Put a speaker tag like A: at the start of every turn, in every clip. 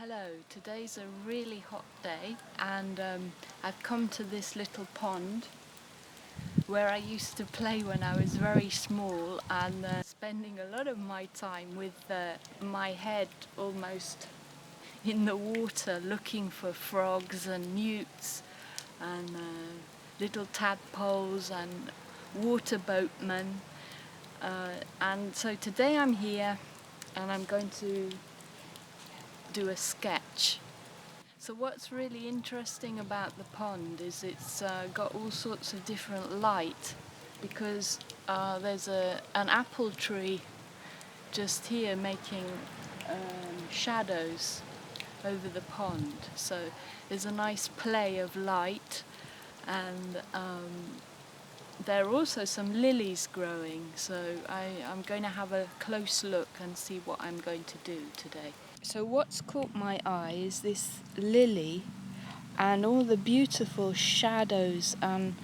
A: Hello, today's a really hot day and I've come to this little pond where I used to play when I was very small and spending a lot of my time with my head almost in the water looking for frogs and newts and little tadpoles and water boatmen. And so today I'm here and I'm going to do a sketch. So what's really interesting about the pond is it's got all sorts of different light because there's an apple tree just here making shadows over the pond. So there's a nice play of light and there are also some lilies growing. So I'm going to have a close look and see what I'm going to do today. So what's caught my eye is this lily and all the beautiful shadows and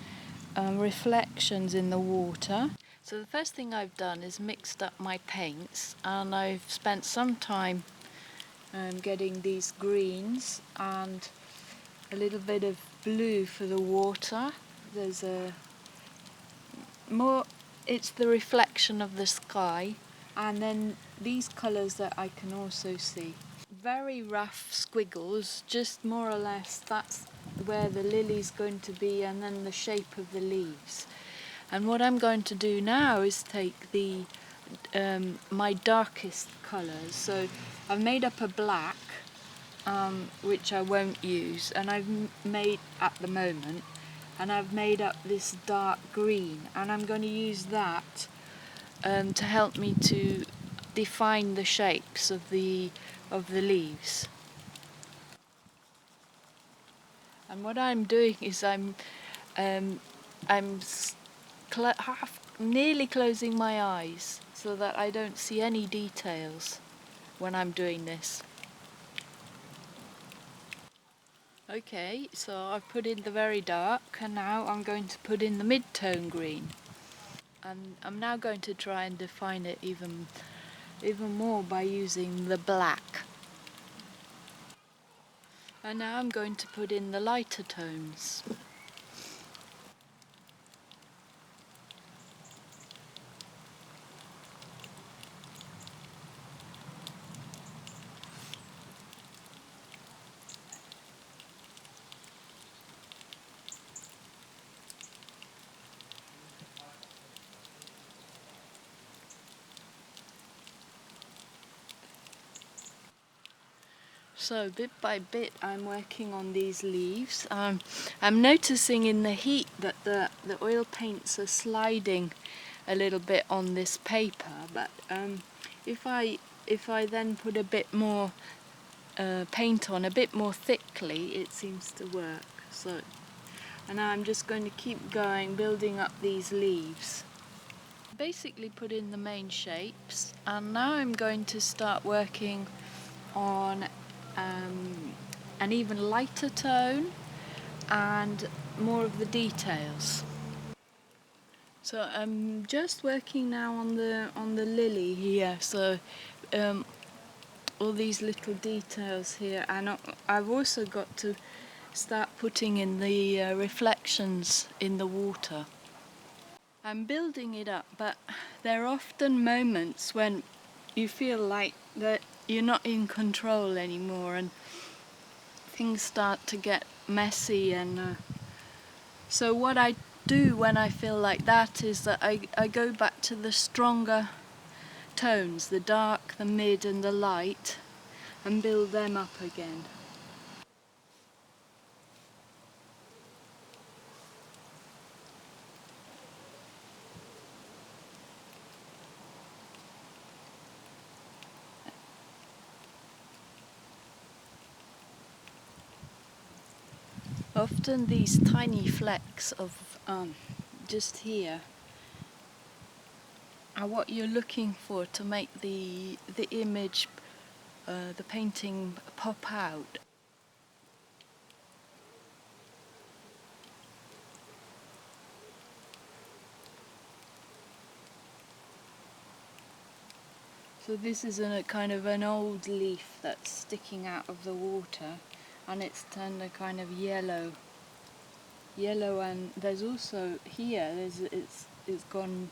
A: reflections in the water. So the first thing I've done is mixed up my paints and I've spent some time getting these greens and a little bit of blue for the water. There's it's the reflection of the sky, and then these colours that I can also see. Very rough squiggles, just more or less that's where the lily's going to be and then the shape of the leaves. And what I'm going to do now is take the my darkest colours. So I've made up a black, which I won't use, and I've made at the moment, and I've made up this dark green, and I'm going to use that to help me to define the shapes of the leaves. And what I'm doing is I'm nearly closing my eyes so that I don't see any details when I'm doing this. Okay, so I've put in the very dark and now I'm going to put in the mid-tone green. And I'm now going to try and define it even more by using the black. And now I'm going to put in the lighter tones. So bit by bit I'm working on these leaves. I'm noticing in the heat that the oil paints are sliding a little bit on this paper, but if I then put a bit more paint on a bit more thickly, it seems to work. So, and now I'm just going to keep going, building up these leaves. Basically put in the main shapes, and now I'm going to start working on an even lighter tone and more of the details. So I'm just working now on the lily here. So all these little details here, and I've also got to start putting in the reflections in the water. I'm building it up, but there are often moments when you feel like that you're not in control anymore and things start to get messy, and so what I do when I feel like that is that I go back to the stronger tones, the dark, the mid and the light, and build them up again. Often these tiny flecks of just here are what you're looking for to make the image, the painting pop out. So this is a kind of an old leaf that's sticking out of the water, and it's turned a kind of yellow, and there's also here it's gone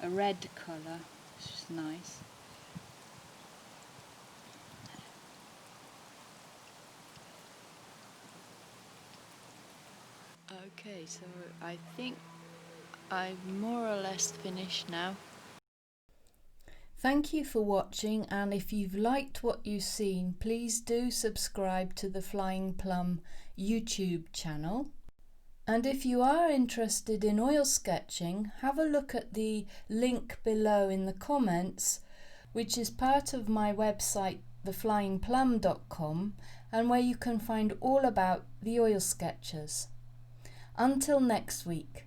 A: a red colour, which is nice. Okay, so I think I've more or less finished now. Thank you for watching, and if you've liked what you've seen, please do subscribe to the Flying Plum YouTube channel. And if you are interested in oil sketching, have a look at the link below in the comments, which is part of my website theflyingplum.com, and where you can find all about the oil sketchers. Until next week.